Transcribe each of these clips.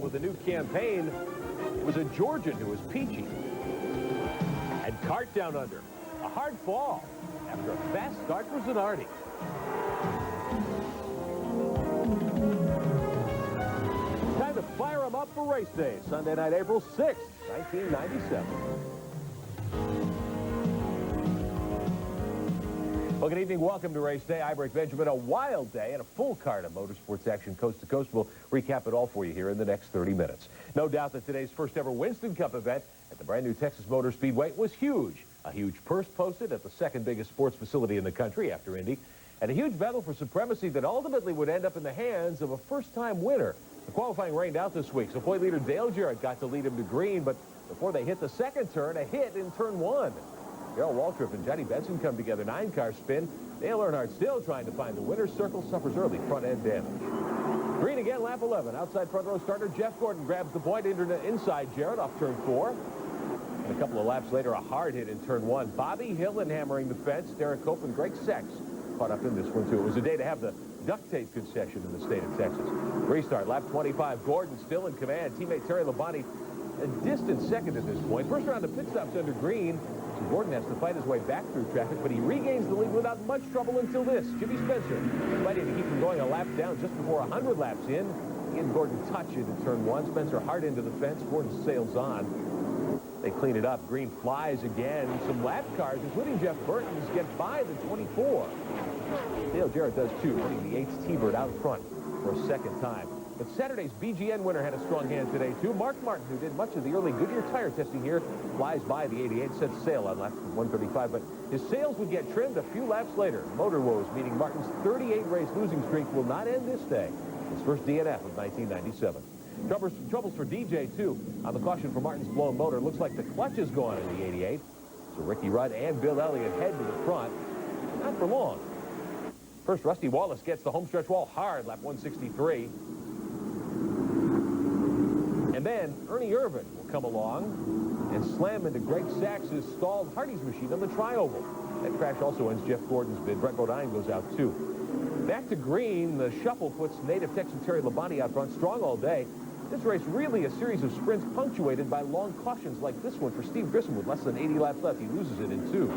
with a new campaign. It was a Georgian who was peachy. And cart down under. A hard fall after a fast start for Zanardi. Time to fire him up for race day. Sunday night, April 6th, 1997. Well, good evening. Welcome to Race Day. I'm Rick Benjamin. A wild day and a full card of motorsports action coast to coast. We'll recap it all for you here in the next 30 minutes. No doubt that today's first ever Winston Cup event at the brand new Texas Motor Speedway was huge. A huge purse posted at the second biggest sports facility in the country after Indy, and a huge battle for supremacy that ultimately would end up in the hands of a first-time winner. The qualifying rained out this week, so point leader Dale Jarrett got to lead him to green, but before they hit the second turn, a hit in turn one. Darrell Waltrip and Johnny Benson come together, 9-car spin. Dale Earnhardt still trying to find the winner's circle, suffers early front-end damage. Green again, lap 11. Outside front row starter Jeff Gordon grabs the point inside Jarrett off turn 4. And a couple of laps later, a hard hit in turn 1. Bobby Hillin hammering the fence. Derek Cope and Greg Sachs caught up in this one, too. It was a day to have the duct tape concession in the state of Texas. Restart, lap 25. Gordon still in command. Teammate Terry Labonte a distant second at this point. First round of pit stops under green. So Gordon has to fight his way back through traffic, but he regains the lead without much trouble until this. Jimmy Spencer fighting to keep him going a lap down just before 100 laps in. He and Gordon touch into turn 1. Spencer hard into the fence. Gordon sails on. They clean it up. Green flies again. Some lap cars, including Jeff Burton's, get by the 24. Dale Jarrett does too, putting the 8's T-Bird out front for a second time. But Saturday's BGN winner had a strong hand today, too. Mark Martin, who did much of the early Goodyear tire testing here, flies by the 88, sets sail on lap 135. But his sails would get trimmed a few laps later. Motor woes, meaning Martin's 38-race losing streak will not end this day. His first DNF of 1997. Troubles for DJ, too. On the caution for Martin's blown motor, looks like the clutch is gone in the 88. So Ricky Rudd and Bill Elliott head to the front. Not for long. First, Rusty Wallace gets the homestretch wall hard, lap 163. And then Ernie Irvin will come along and slam into Greg Sachs' stalled Hardy's machine on the tri-oval. That crash also ends Jeff Gordon's bid. Brett Bodine goes out, too. Back to green, the shuffle puts native Texan Terry Labonte out front, strong all day. This race really a series of sprints punctuated by long cautions like this one for Steve Grissom with less than 80 laps left. He loses it in 2.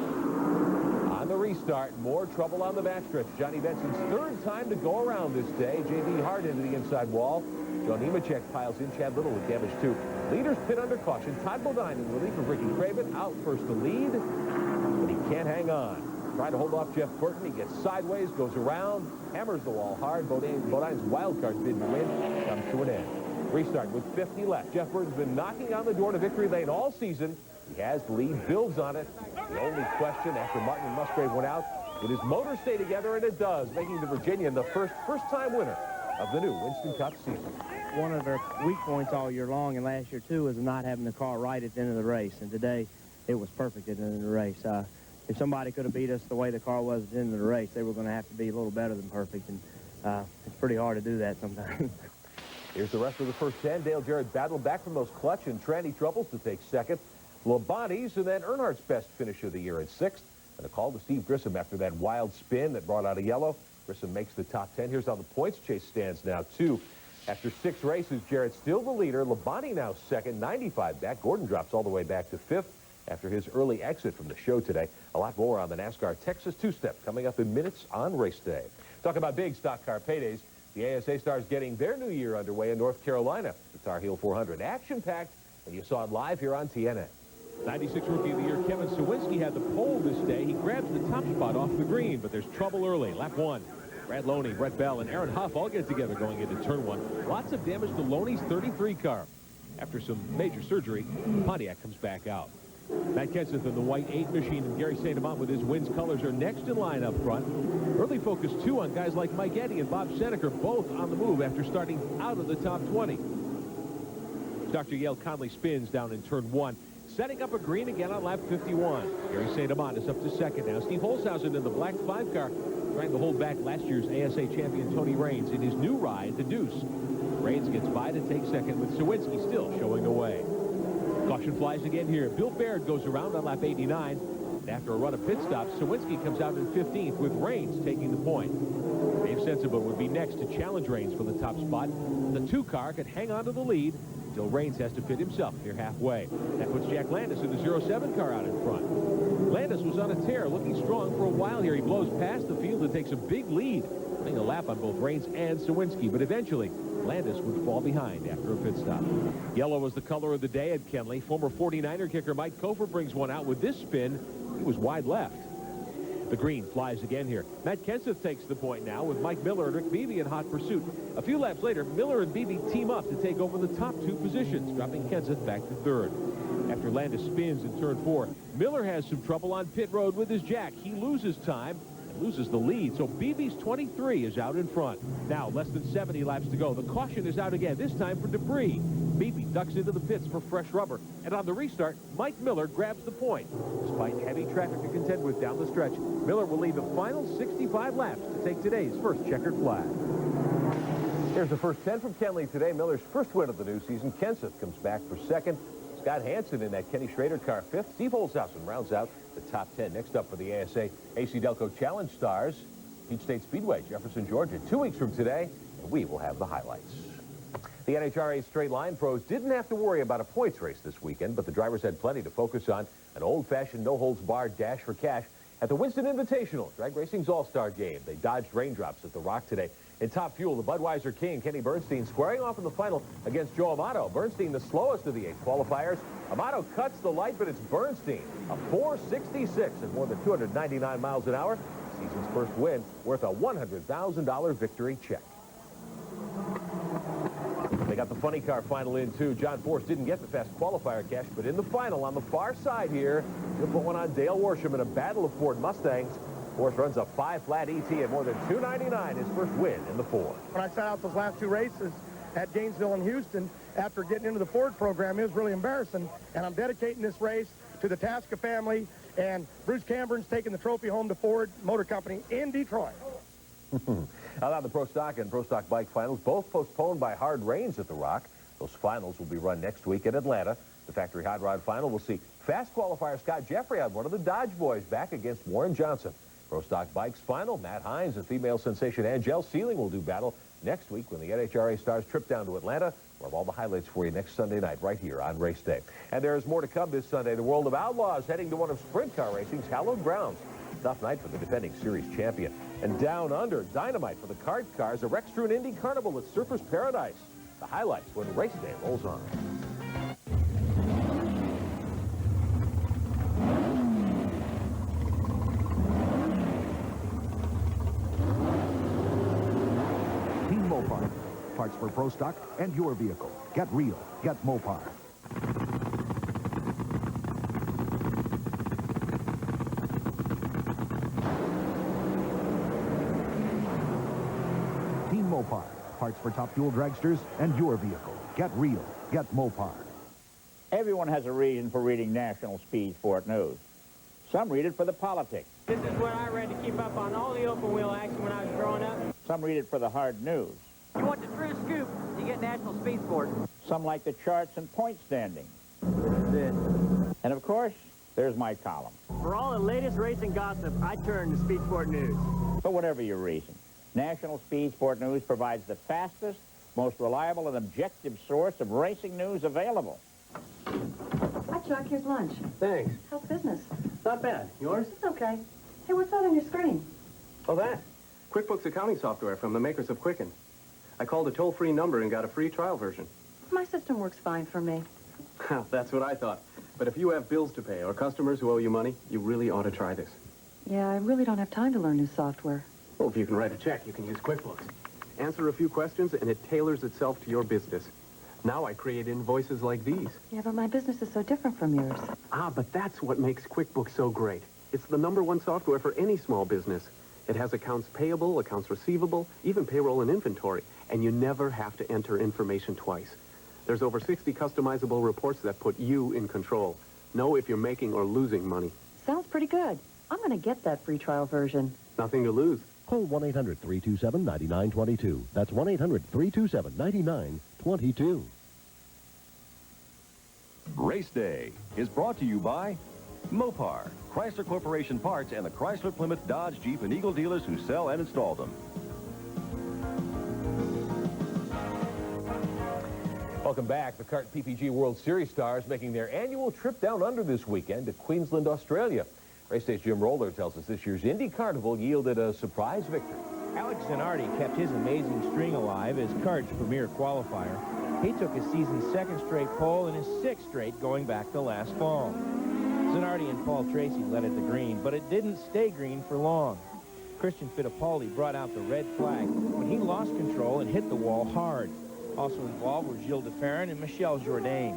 On the restart, more trouble on the backstretch. Johnny Benson's third time to go around this day. J.B. hard into the inside wall. John Nemechek piles in. Chad Little with damage, too. Leaders pit under caution. Todd Bodine in relief of Ricky Craven. Out first to lead, but he can't hang on. Trying to hold off Jeff Burton. He gets sideways, goes around, hammers the wall hard. Bodine's wildcard bid to win comes to an end. Restart with 50 left. Jeff Burton's been knocking on the door to victory lane all season. He has the lead, builds on it. The only question after Martin and Musgrave went out, would his motor stay together? And it does, making the Virginian the first-time winner of the new Winston Cup season. One of their weak points all year long, and last year, too, was not having the car right at the end of the race. And today, it was perfect at the end of the race. If somebody could have beat us the way the car was at the end of the race, they were going to have to be a little better than perfect. And it's pretty hard to do that sometimes. Here's the rest of the first 10. Dale Jarrett battled back from those clutch and tranny troubles to take second. Labonte's and then Earnhardt's best finish of the year in 6th. And a call to Steve Grissom after that wild spin that brought out a yellow. Grissom makes the top 10. Here's how the points chase stands now, too. After 6 races, Jarrett still the leader. Labonte now second, 95 back. Gordon drops all the way back to 5th after his early exit from the show today. A lot more on the NASCAR Texas two-step coming up in minutes on Race Day. Talk about big stock car paydays. The ASA stars getting their new year underway in North Carolina. The Tarheel 400. Action-packed, and you saw it live here on TNN. 96 Rookie of the Year Kevin Sawinski had the pole this day. He grabs the top spot off the green, but there's trouble early. Lap 1. Brad Loney, Brett Bell, and Aaron Huff all get together going into turn 1. Lots of damage to Loney's 33 car. After some major surgery, Pontiac comes back out. Matt Kenseth and the white 8 machine and Gary St. Amant with his wins colors are next in line up front. Early focus, too, on guys like Mike Eddy and Bob Seneca, both on the move after starting out of the top 20. Dr. Yale Conley spins down in turn 1. Setting up a green again on lap 51. Gary St. Amant is up to second now. Steve Holshausen in the black 5 car trying to hold back last year's ASA champion Tony Raines in his new ride, the Deuce. Raines gets by to take second with Sawinski still showing the way. Caution flies again here. Bill Baird goes around on lap 89. And after a run of pit stops, Sawinski comes out in 15th with Raines taking the point. Dave Sensible would be next to challenge Raines for the top spot. The 2-car could hang on to the lead until Raines has to pit himself near halfway. That puts Jack Landis in the 07 car out in front. Landis was on a tear, looking strong for a while here. He blows past the field and takes a big lead, getting a lap on both Raines and Sawinski, but eventually Landis would fall behind after a pit stop. Yellow was the color of the day at Kenley. Former 49er kicker Mike Kofer brings one out with this spin. He was wide left. The green flies again here. Matt Kenseth takes the point now with Mike Miller and Rick Beebe in hot pursuit. A few laps later, Miller and Beebe team up to take over the top 2 positions, dropping Kenseth back to 3rd. After Landis spins in turn 4, Miller has some trouble on pit road with his jack. He loses time and loses the lead, so Beebe's 23 is out in front. Now, less than 70 laps to go. The caution is out again, this time for debris. Beebe ducks into the pits for fresh rubber, and on the restart, Mike Miller grabs the point. Despite heavy traffic to contend with down the stretch, Miller will lead the final 65 laps to take today's first checkered flag. Here's the first 10 from Kenley today. Miller's first win of the new season. Kenseth comes back for 2nd. Scott Hansen in that Kenny Schrader car 5th. Steve Holzhausen rounds out the top 10. Next up for the ASA AC Delco Challenge Stars, Peach State Speedway, Jefferson, Georgia. 2 weeks from today, and we will have the highlights. The NHRA straight line pros didn't have to worry about a points race this weekend, but the drivers had plenty to focus on. An old-fashioned no-holds-barred dash for cash at the Winston Invitational, drag racing's all-star game. They dodged raindrops at the Rock today. In Top Fuel, the Budweiser King, Kenny Bernstein, squaring off in the final against Joe Amato. Bernstein, the slowest of the 8 qualifiers. Amato cuts the light, but it's Bernstein, a 4.66 at more than 299 miles an hour. Season's first win, worth a $100,000 victory check. They got the funny car final in, too. John Force didn't get the fast qualifier cash, but in the final, on the far side here, he'll put one on Dale Worsham in a battle of Ford Mustangs. Force runs a 5-flat ET at more than 299, his first win in the Ford. When I sat out those last 2 races at Gainesville and Houston, after getting into the Ford program, it was really embarrassing. And I'm dedicating this race to the Tasca family, and Bruce Camburn's taking the trophy home to Ford Motor Company in Detroit. Now the Pro Stock and Pro Stock Bike finals, both postponed by hard rains at the Rock. Those finals will be run next week in Atlanta. The Factory Hot Rod final will see fast qualifier Scott Jeffrey on one of the Dodge boys back against Warren Johnson. Pro Stock Bikes final, Matt Hines and female sensation Angelle Sealing will do battle next week when the NHRA stars trip down to Atlanta. We'll have all the highlights for you next Sunday night right here on Race Day. And there is more to come this Sunday. The World of Outlaws heading to one of sprint car racing's hallowed grounds. Tough night for the defending series champion. And down under, dynamite for the kart cars, a Rextrude Indy Carnival at Surfers Paradise. The highlights when Race Day rolls on. Team Mopar. Parts for Pro Stock and your vehicle. Get real. Get Mopar. Team Mopar. Parts for Top Fuel dragsters and your vehicle. Get real. Get Mopar. Everyone has a reason for reading National Speed Sport News. Some read it for the politics. This is what I read to keep up on all the open wheel action when I was growing up. Some read it for the hard news. You want the true scoop, you get National Speed Sport. Some like the charts and point standing. This. And of course, there's my column. For all the latest racing gossip, I turn to Speed Sport News. For whatever your reason, National Speed Sport News provides the fastest, most reliable and objective source of racing news available. Hi, Chuck. Here's lunch. Thanks. How's business? Not bad. Yours? It's okay. Hey, what's that on your screen? Oh, that. QuickBooks accounting software from the makers of Quicken. I called a toll-free number and got a free trial version. My system works fine for me. That's what I thought. But if you have bills to pay or customers who owe you money, you really ought to try this. Yeah, I really don't have time to learn new software. Well, if you can write a check, you can use QuickBooks. Answer a few questions, and it tailors itself to your business. Now I create invoices like these. Yeah, but my business is so different from yours. Ah, but that's what makes QuickBooks so great. It's the #1 software for any small business. It has accounts payable, accounts receivable, even payroll and inventory, and you never have to enter information twice. There's over 60 customizable reports that put you in control. Know if you're making or losing money. Sounds pretty good. I'm going to get that free trial version. Nothing to lose. Call 1-800-327-9922. That's 1-800-327-9922. Race Day is brought to you by Mopar, Chrysler Corporation parts, and the Chrysler, Plymouth, Dodge, Jeep, and Eagle dealers who sell and install them. Welcome back. The kart PPG World Series stars making their annual trip down under this weekend to Queensland, Australia. Race Day's Jim Roller tells us this year's Indy Carnival yielded a surprise victory. Alex Zanardi kept his amazing string alive as kart's premier qualifier. He took his season's second straight pole and his sixth straight going back to last fall. Zanardi and Paul Tracy led at the green, but it didn't stay green for long. Christian Fittipaldi brought out the red flag when he lost control and hit the wall hard. Also involved were Gilles DeFerrin and Michel Jourdain.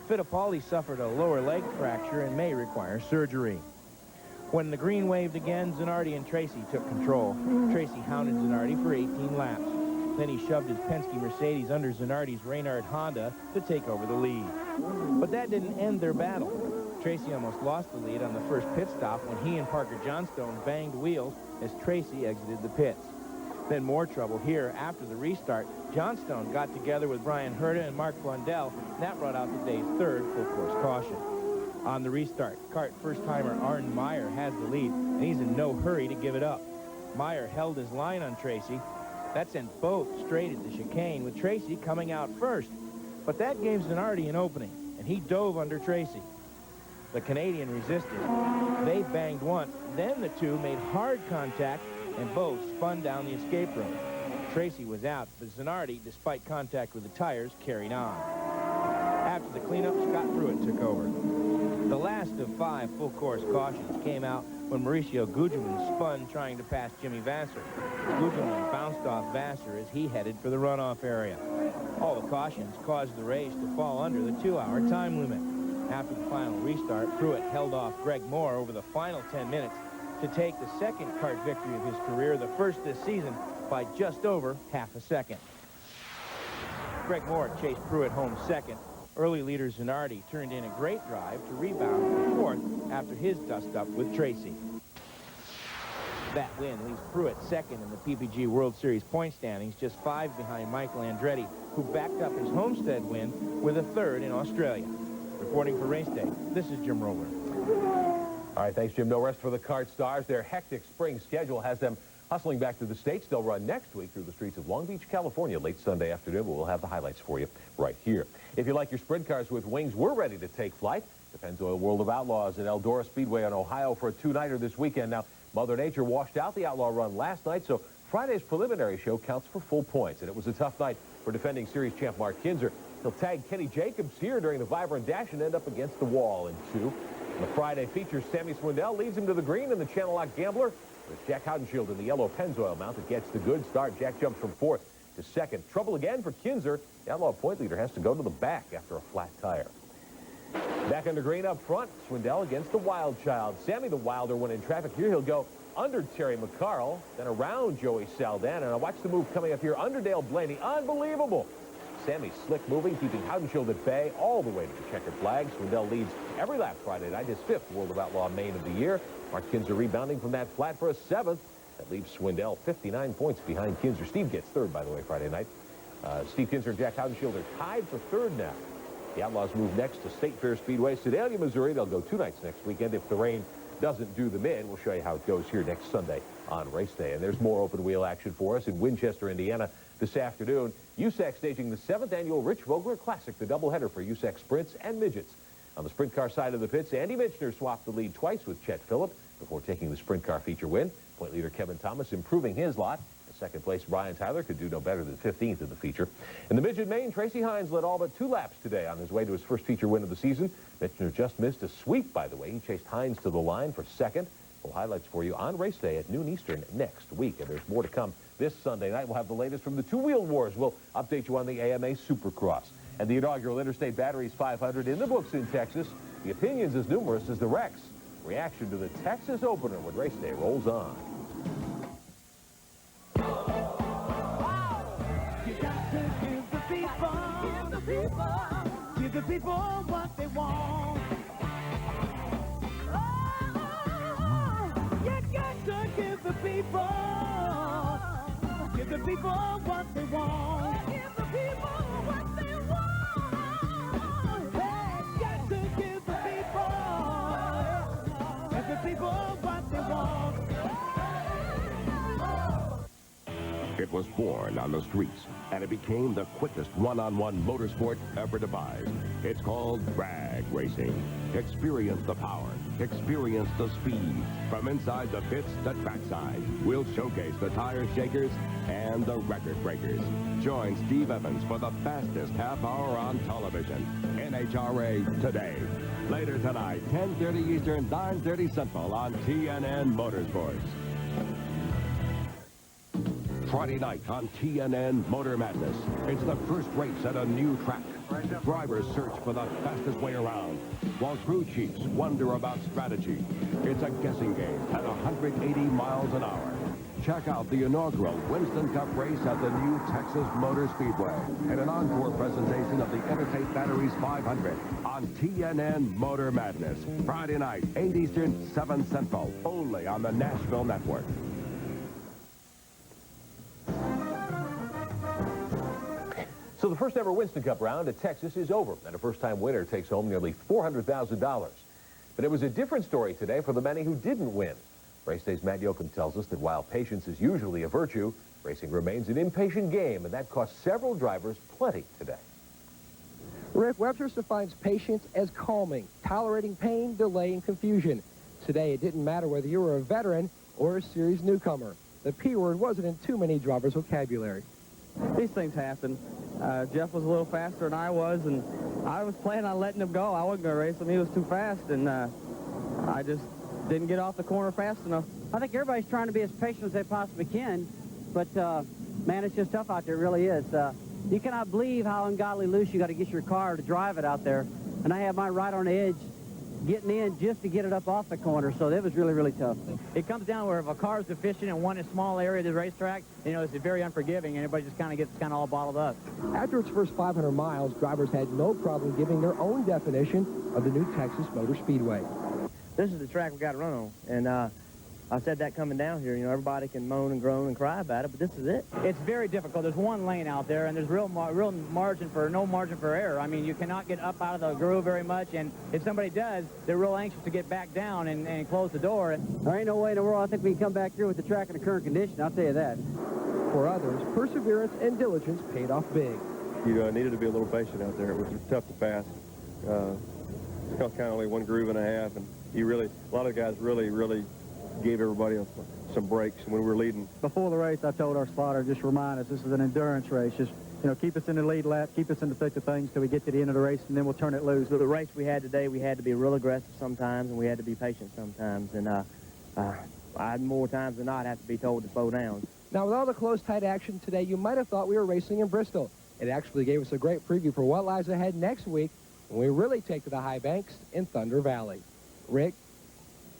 Fittipaldi suffered a lower leg fracture and may require surgery. When the green waved again, Zanardi and Tracy took control. Tracy hounded Zanardi for 18 laps. Then he shoved his Penske Mercedes under Zanardi's Reynard Honda to take over the lead. But that didn't end their battle. Tracy almost lost the lead on the first pit stop when he and Parker Johnstone banged wheels as Tracy exited the pits. Then more trouble here after the restart. Johnstone got together with Brian Herta and Mark Blundell, and that brought out the day's third full-course caution. On the restart, kart first-timer Arne Meyer has the lead, and he's in no hurry to give it up. Meyer held his line on Tracy. That sent both straight at the chicane, with Tracy coming out first. But that gave Zanardi an opening, and he dove under Tracy. The Canadian resisted. They banged once, then the two made hard contact, and both spun down the escape rope. Tracy was out, but Zanardi, despite contact with the tires, carried on. After the cleanup, Scott Pruitt took over. The last of 5 full-course cautions came out when Mauricio Gugelmin spun trying to pass Jimmy Vasser. Gugelmin bounced off Vasser as he headed for the runoff area. All the cautions caused the race to fall under the 2-hour time limit. After the final restart, Pruitt held off Greg Moore over the final 10 minutes to take the second kart victory of his career, the first this season, by just over half a second. Greg Moore chased Pruitt home second. Early leader Zanardi turned in a great drive to rebound for fourth after his dust-up with Tracy. That win leaves Pruitt second in the PPG World Series point standings, just 5 behind Michael Andretti, who backed up his Homestead win with a third in Australia. Reporting for Race Day, this is Jim Roller. All right, thanks, Jim. No rest for the kart stars. Their hectic spring schedule has them hustling back to the States. They'll run next week through the streets of Long Beach, California, late Sunday afternoon, but we'll have the highlights for you right here. If you like your sprint cars with wings, we're ready to take flight. The Pennzoil World of Outlaws at Eldora Speedway in Ohio for a 2-nighter this weekend. Now, Mother Nature washed out the Outlaw run last night, so Friday's preliminary show counts for full points, and it was a tough night for defending series champ Mark Kinzer. He'll tag Kenny Jacobs here during the vibrant dash and end up against the wall in 2. The Friday features Sammy Swindell leads him to the green in the Channel Lock Gambler. There's Jack Haudenschild in the yellow Pennzoil mount that gets the good start. Jack jumps from 4th to 2nd. Trouble again for Kinzer. The Outlaw point leader has to go to the back after a flat tire. Back under green up front, Swindell against the Wild Child. Sammy the Wilder when in traffic here. He'll go under Terry McCarl, then around Joey Saldana. Now watch the move coming up here under Dale Blaney. Unbelievable. Sammy slick moving, keeping Haudenschild at bay all the way to the checkered flag. Swindell leads every lap Friday night, his 5th World of Outlaw main of the year. Mark Kinzer rebounding from that flat for a 7th. That leaves Swindell 59 points behind Kinzer. Steve gets 3rd, by the way, Friday night. Steve Kinzer and Jack Haudenschild are tied for 3rd now. The Outlaws move next to State Fair Speedway, Sedalia, Missouri. They'll go 2 nights next weekend if the rain doesn't do them in. We'll show you how it goes here next Sunday on Race Day. And there's more open wheel action for us in Winchester, Indiana this afternoon. USAC staging the 7th annual Rich Vogler Classic, the doubleheader for USAC sprints and midgets. On the sprint car side of the pits, Andy Mitchner swapped the lead twice with Chet Phillip before taking the sprint car feature win. Point leader Kevin Thomas improving his lot. In 2nd place, Brian Tyler could do no better than 15th in the feature. In the midget main, Tracy Hines led all but 2 laps today on his way to his first feature win of the season. Mitchner just missed a sweep, by the way. He chased Hines to the line for 2nd. Full highlights for you on Race Day at noon Eastern next week. And there's more to come this Sunday night. We'll have the latest from the two-wheel wars. We'll update you on the AMA Supercross. And the inaugural Interstate Batteries 500 in the books in Texas. The opinions as numerous as the wrecks. Reaction to the Texas opener when Race Day rolls on. Give the people what they want. Oh, you got to give the people what they want. Give the people what they want. Hey, got to give the people what they want. It was born on the streets, and it became the quickest one-on-one motorsport ever devised. It's called drag racing. Experience the power. Experience the speed. From inside the pits to trackside, we'll showcase the tire shakers and the record breakers. Join Steve Evans for the fastest half hour on television. NHRA Today. Later tonight, 10:30 Eastern, 9:30 Central on TNN Motorsports. Friday night on TNN Motor Madness. It's the first race at a new track. Drivers search for the fastest way around, while crew chiefs wonder about strategy. It's a guessing game at 180 miles an hour. Check out the inaugural Winston Cup race at the new Texas Motor Speedway and an encore presentation of the Interstate Batteries 500 on TNN Motor Madness. Friday night, 8 Eastern, 7 Central, only on the Nashville Network. So the first ever Winston Cup round at Texas is over, and a first-time winner takes home nearly $400,000. But it was a different story today for the many who didn't win. Raceday's Matt Yoakum tells us that while patience is usually a virtue, racing remains an impatient game, and that cost several drivers plenty today. Rick, Webster defines patience as calming, tolerating pain, delay, and confusion. Today, it didn't matter whether you were a veteran or a series newcomer. The P word wasn't in too many drivers' vocabulary. These things happen. Jeff was a little faster than I was, and I was planning on letting him go. I wasn't going to race him. He was too fast, and I just didn't get off the corner fast enough. I think everybody's trying to be as patient as they possibly can, but, man, it's just tough out there. It really is. You cannot believe how ungodly loose you got to get your car to drive it out there, and I had mine right on the edge, getting in just to get it up off the corner, so that was really, really tough. It comes down where if a car is deficient in one small area of the racetrack, you know, it's very unforgiving, and everybody just kind of gets all bottled up. After its first 500 miles, drivers had no problem giving their own definition of the new Texas Motor Speedway. This is the track we got to run on, and I said that coming down here, you know, everybody can moan and groan and cry about it, but this is it. It's very difficult. There's one lane out there, and there's no margin for error. I mean, you cannot get up out of the groove very much, and if somebody does, they're real anxious to get back down and close the door. There ain't no way in the world I think we can come back here with the track in the current condition, I'll tell you that. For others, perseverance and diligence paid off big. You needed to be a little patient out there. It was tough to pass. It's kind of only one groove and a half, and a lot of guys really gave everybody some breaks when we were leading. Before the race, I told our spotter, just remind us, this is an endurance race. Just, you know, keep us in the lead lap, keep us in the thick of things till we get to the end of the race, and then we'll turn it loose. The race we had today, we had to be real aggressive sometimes, and we had to be patient sometimes. And I'd more times than not have to be told to slow down. Now, with all the close, tight action today, you might have thought we were racing in Bristol. It actually gave us a great preview for what lies ahead next week when we really take to the high banks in Thunder Valley. Rick?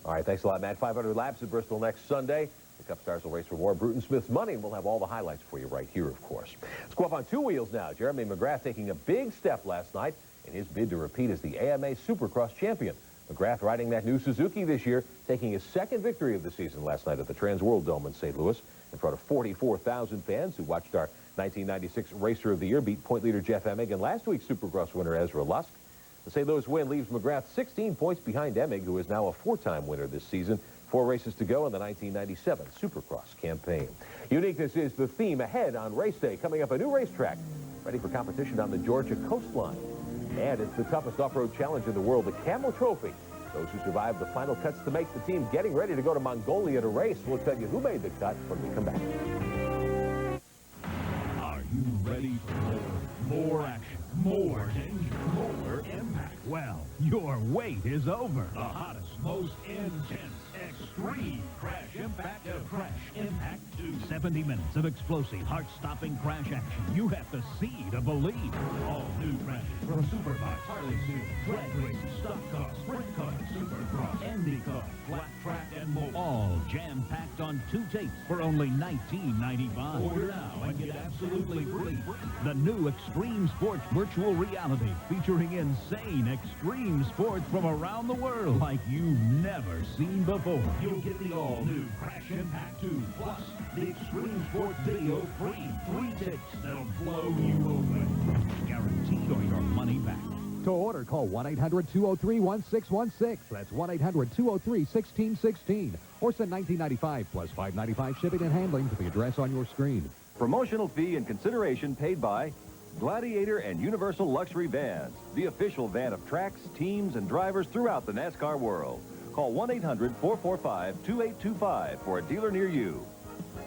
All right, thanks a lot, Matt. 500 laps at Bristol next Sunday. The Cup Stars will race for more Bruton Smith's money, and we'll have all the highlights for you right here, of course. Let's go up on two wheels now. Jeremy McGrath taking a big step last night in his bid to repeat as the AMA Supercross champion. McGrath riding that new Suzuki this year, taking his second victory of the season last night at the Trans World Dome in St. Louis in front of 44,000 fans who watched our 1996 Racer of the Year beat point leader Jeff Emig and last week's Supercross winner Ezra Lusk. The St. Louis win leaves McGrath 16 points behind Emig, who is now a four-time winner this season. 4 races to go in the 1997 Supercross campaign. Uniqueness is the theme ahead on Race Day. Coming up, a new racetrack ready for competition on the Georgia coastline. And it's the toughest off-road challenge in the world, the Camel Trophy. Those who survived the final cuts to make the team getting ready to go to Mongolia to race. We'll tell you who made the cut when we come back. Are you ready for more action, more danger, more impact? Well, your wait is over. The hottest, most intense, extreme crash impact of Crash Impact 2. 70 minutes of explosive, heart-stopping crash action. You have to see to believe. All new crashes from Supercross, Harley-Davidson, drag races, stock cars, sprint cars, Supercross, Indy cars, flat track, and more. All jam-packed on 2 tapes for only $19.95. Order now and get absolutely free. The new Extreme Sports Virtual Reality, featuring insane extreme sports from around the world like you've never seen before. You'll get the all-new Crash Impact 2 plus the Extreme Sports video free. 3 tips that'll blow you away. Guaranteed or your money back. To order, call 1-800-203-1616. That's 1-800-203-1616. Or send $19.95 plus $5.95 shipping and handling to the address on your screen. Promotional fee and consideration paid by Gladiator and Universal Luxury Vans, the official van of tracks, teams, and drivers throughout the NASCAR world. Call 1-800-445-2825 for a dealer near you.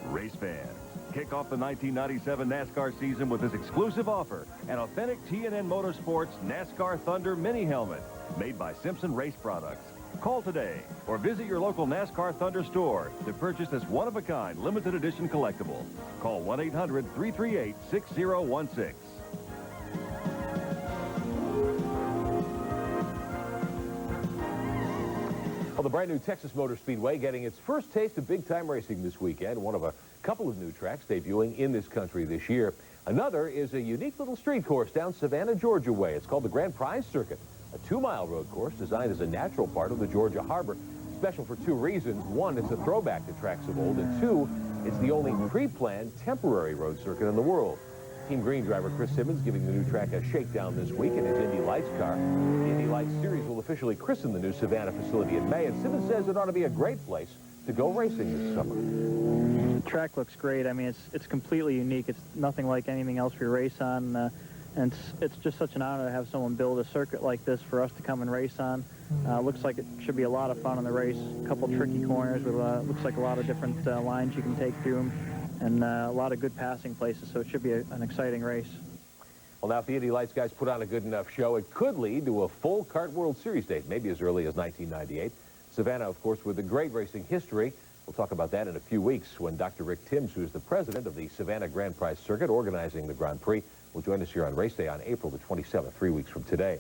Race fans, kick off the 1997 NASCAR season with this exclusive offer, an authentic TNN Motorsports NASCAR Thunder mini helmet made by Simpson Race Products. Call today or visit your local NASCAR Thunder store to purchase this one-of-a-kind limited edition collectible. Call 1-800-338-6016. Well, the brand new Texas Motor Speedway getting its first taste of big-time racing this weekend. One of a couple of new tracks debuting in this country this year. Another is a unique little street course down Savannah, Georgia way. It's called the Grand Prize Circuit, a 2-mile road course designed as a natural part of the Georgia Harbor. Special for two reasons. One, it's a throwback to tracks of old, and two, it's the only pre-planned temporary road circuit in the world. Team Green driver Chris Simmons giving the new track a shakedown this week in his Indy Lights car. The Indy Lights Series will officially christen the new Savannah facility in May, and Simmons says it ought to be a great place to go racing this summer. The track looks great. I mean, it's completely unique. It's nothing like anything else we race on, and it's just such an honor to have someone build a circuit like this for us to come and race on. Looks like it should be a lot of fun in the race. A couple tricky corners with looks like a lot of different lines you can take through them, and a lot of good passing places, so it should be an exciting race. Well, now if the Indy Lights guys put on a good enough show, it could lead to a full Kart World Series date, maybe as early as 1998. Savannah, of course, with a great racing history. We'll talk about that in a few weeks when Dr. Rick Timms, who is the president of the Savannah Grand Prize Circuit organizing the Grand Prix, will join us here on Race Day on April the 27th, 3 weeks from today.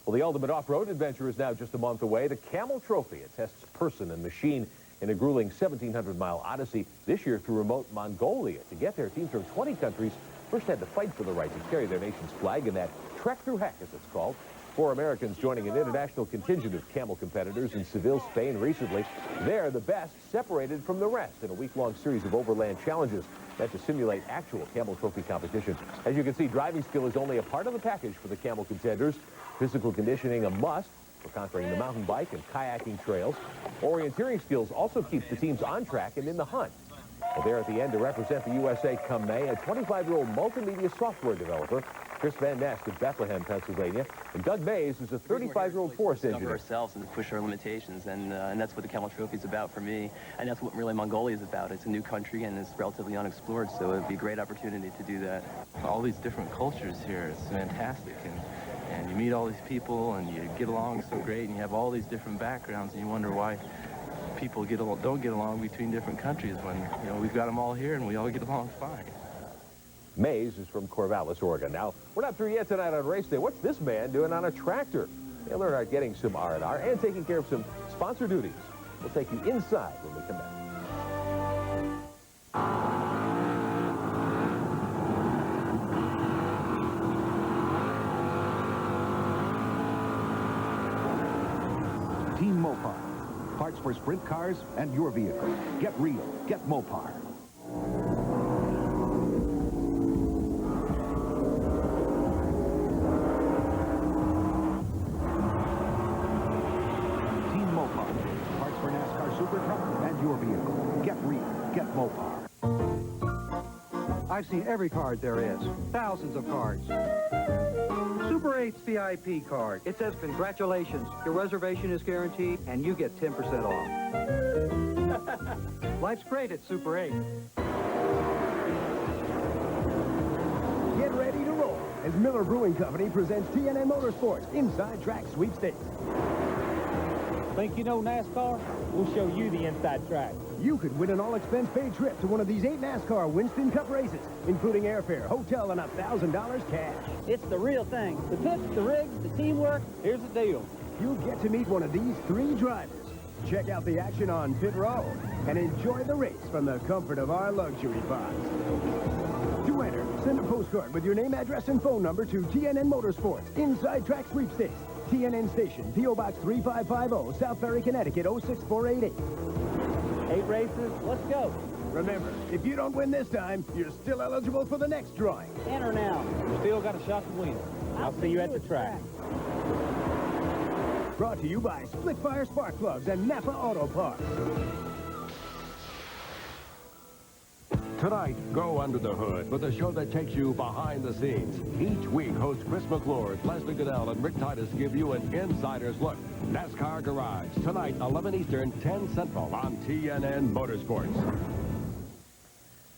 Well, the ultimate off-road adventure is now just a month away. The Camel Trophy. It tests person and machine in a grueling 1,700-mile odyssey this year through remote Mongolia. To get there, teams from 20 countries first had to fight for the right to carry their nation's flag in that trek through heck, as it's called. 4 Americans joining an international contingent of camel competitors in Seville, Spain recently. There, the best separated from the rest in a week-long series of overland challenges meant to simulate actual Camel Trophy competition. As you can see, driving skill is only a part of the package for the camel contenders. Physical conditioning a must for conquering the mountain bike and kayaking trails. Orienteering skills also keep the teams on track and in the hunt. Well, there at the end to represent the USA come May, a 25-year-old multimedia software developer, Chris Van Nest of Bethlehem, Pennsylvania, and Doug Mays is a 35-year-old forest engineer. Ourselves and push our limitations, and that's what the Camel Trophy is about for me, and that's what really Mongolia is about. It's a new country and it's relatively unexplored, so it'd be a great opportunity to do that. All these different cultures here, it's fantastic, and you meet all these people and you get along so great, and you have all these different backgrounds, and you wonder why people don't get along between different countries when, you know, we've got them all here and we all get along fine. Mays is from Corvallis, Oregon. Now, we're not through yet tonight on Race Day. What's this man doing on a tractor? They'll learn about getting some R&R and taking care of some sponsor duties. We'll take you inside when we come back. Team Mopar. Parts for sprint cars and your vehicle. Get real. Get Mopar. Team Mopar. Parts for NASCAR Supercross and your vehicle. Get real. Get Mopar. I've seen every card there is. Thousands of cards. Super 8's VIP card. It says, congratulations, your reservation is guaranteed, and you get 10% off. Life's great at Super 8. Get ready to roll as Miller Brewing Company presents TNN Motorsports Inside Track Sweepstakes. Think you know NASCAR? We'll show you the inside track. You could win an all-expense-paid trip to one of these 8 NASCAR Winston Cup races, including airfare, hotel, and $1,000 cash. It's the real thing. The pits, the rigs, the teamwork. Here's the deal. You'll get to meet one of these 3 drivers. Check out the action on pit row and enjoy the race from the comfort of our luxury box. To enter, send a postcard with your name, address, and phone number to TNN Motorsports Inside Track Sweepstakes, TNN Station, P.O. Box 3550, South Ferry, Connecticut, 06488. 8 races, let's go. Remember, if you don't win this time, you're still eligible for the next drawing. Enter now. You still got a shot to win. I'll see you at the track. Brought to you by Split Fire Spark Plugs and Napa Auto Parts. Tonight, go under the hood with a show that takes you behind the scenes. Each week, hosts Chris McClure, Leslie Goodell, and Rick Titus give you an insider's look. NASCAR Garage, tonight, 11 Eastern, 10 Central on TNN Motorsports.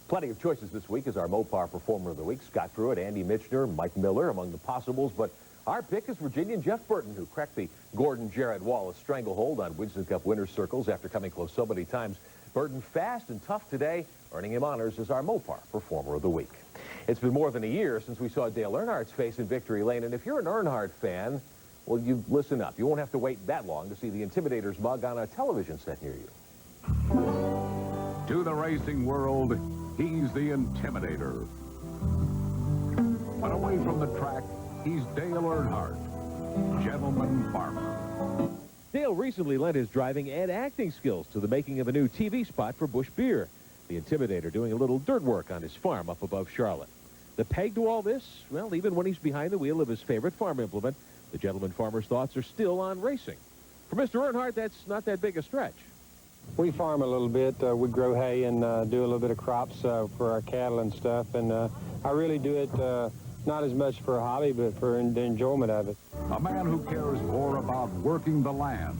Plenty of choices this week as our Mopar Performer of the Week. Scott Pruitt, Andy Michner, Mike Miller among the possibles, but our pick is Virginian Jeff Burton, who cracked the Gordon Jared Wallace stranglehold on Winston Cup winner's circles after coming close so many times. Burton fast and tough today, earning him honors as our Mopar Performer of the Week. It's been more than a year since we saw Dale Earnhardt's face in victory lane, and if you're an Earnhardt fan, well, you listen up. You won't have to wait that long to see the Intimidator's mug on a television set near you. To the racing world, he's the Intimidator. But away from the track, he's Dale Earnhardt, gentleman farmer. Dale recently lent his driving and acting skills to the making of a new TV spot for Busch Beer. The Intimidator doing a little dirt work on his farm up above Charlotte. The peg to all this? Well, even when he's behind the wheel of his favorite farm implement, the gentleman farmer's thoughts are still on racing. For Mr. Earnhardt, that's not that big a stretch. We farm a little bit. We grow hay and do a little bit of crops for our cattle and stuff. And I really do it not as much for a hobby, but for the enjoyment of it. A man who cares more about working the land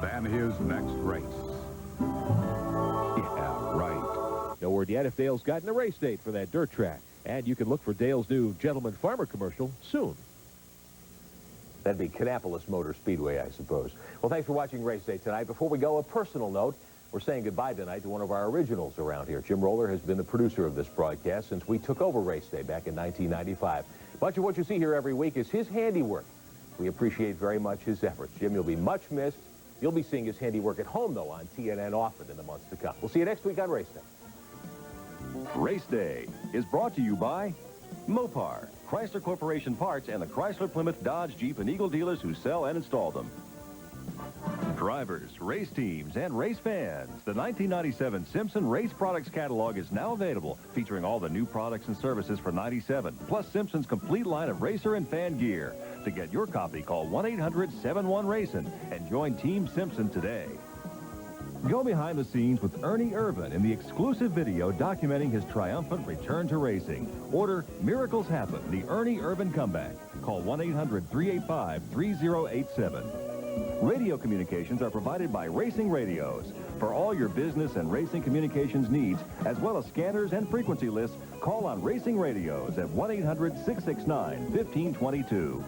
than his next race. Yeah, right. No word yet if Dale's gotten a race date for that dirt track. And you can look for Dale's new Gentleman Farmer commercial soon. That'd be Kannapolis Motor Speedway, I suppose. Well, thanks for watching Race Day tonight. Before we go, a personal note. We're saying goodbye tonight to one of our originals around here. Jim Roller has been the producer of this broadcast since we took over Race Day back in 1995. Much of what you see here every week is his handiwork. We appreciate very much his efforts. Jim, you'll be much missed. You'll be seeing his handiwork at home, though, on TNN often in the months to come. We'll see you next week on Race Day. Race Day is brought to you by Mopar, Chrysler Corporation Parts, and the Chrysler, Plymouth, Dodge, Jeep, and Eagle dealers who sell and install them. Drivers, race teams, and race fans, the 1997 Simpson Race Products Catalog is now available, featuring all the new products and services for 97, plus Simpson's complete line of racer and fan gear. To get your copy, call 1-800-71-RACIN and join Team Simpson today. Go behind the scenes with Ernie Irvan in the exclusive video documenting his triumphant return to racing. Order Miracles Happen, the Ernie Irvan comeback. Call 1-800-385-3087. Radio communications are provided by Racing Radios. For all your business and racing communications needs, as well as scanners and frequency lists, call on Racing Radios at 1-800-669-1522.